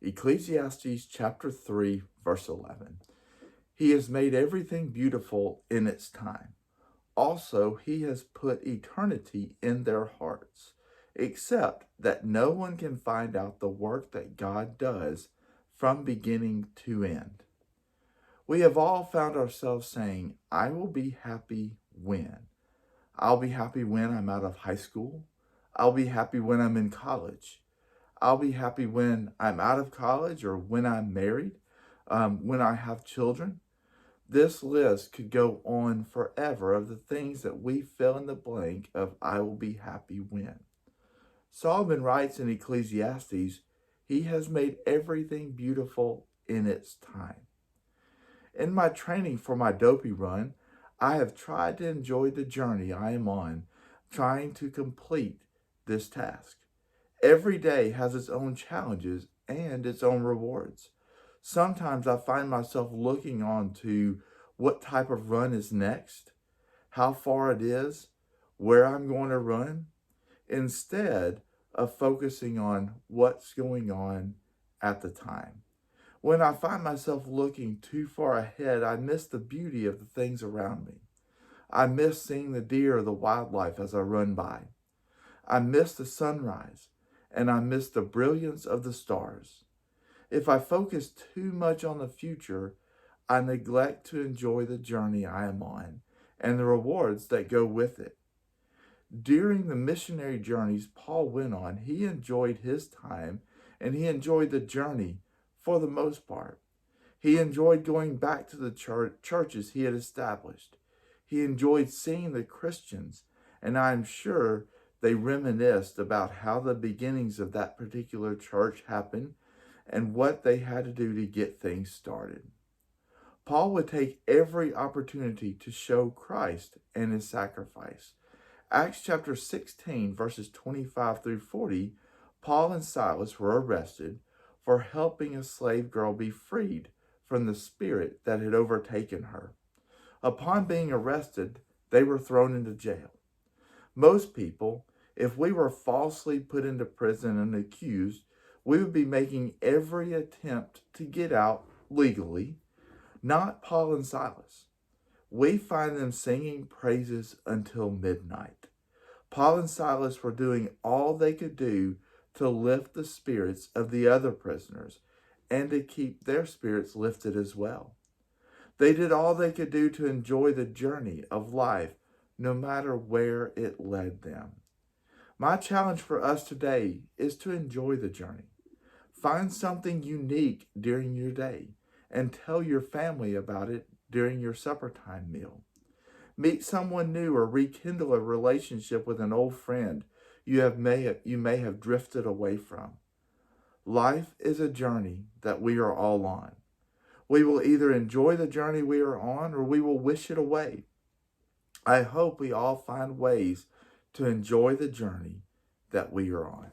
Ecclesiastes chapter 3, verse 11. He has made everything beautiful in its time. Also, he has put eternity in their hearts, except that no one can find out the work that God does from beginning to end. We have all found ourselves saying, I will be happy when. I'll be happy when I'm out of high school. I'll be happy when I'm in college. I'll be happy when I'm out of college or when I'm married, when I have children. This list could go on forever of the things that we fill in the blank of I will be happy when. Solomon writes in Ecclesiastes, he has made everything beautiful in its time. In my training for my Dopey run, I have tried to enjoy the journey I am on, trying to complete this task. Every day has its own challenges and its own rewards. Sometimes I find myself looking on to what type of run is next, how far it is, where I'm going to run, instead of focusing on what's going on at the time. When I find myself looking too far ahead, I miss the beauty of the things around me. I miss seeing the deer or the wildlife as I run by. I miss the sunrise, and I miss the brilliance of the stars. If I focus too much on the future, I neglect to enjoy the journey I am on and the rewards that go with it. During the missionary journeys Paul went on, he enjoyed his time and he enjoyed the journey for the most part. He enjoyed going back to the churches he had established. He enjoyed seeing the Christians, and I am sure they reminisced about how the beginnings of that particular church happened and what they had to do to get things started. Paul would take every opportunity to show Christ and his sacrifice. Acts chapter 16, verses 25 through 40, Paul and Silas were arrested for helping a slave girl be freed from the spirit that had overtaken her. Upon being arrested, they were thrown into jail. Most people, if we were falsely put into prison and accused, we would be making every attempt to get out legally. Not Paul and Silas. We find them singing praises until midnight. Paul and Silas were doing all they could do to lift the spirits of the other prisoners and to keep their spirits lifted as well. They did all they could do to enjoy the journey of life, no matter where it led them. My challenge for us today is to enjoy the journey. Find something unique during your day and tell your family about it during your supper time meal. Meet someone new or rekindle a relationship with an old friend you may have drifted away from. Life is a journey that we are all on. We will either enjoy the journey we are on or we will wish it away. I hope we all find ways to enjoy the journey that we are on.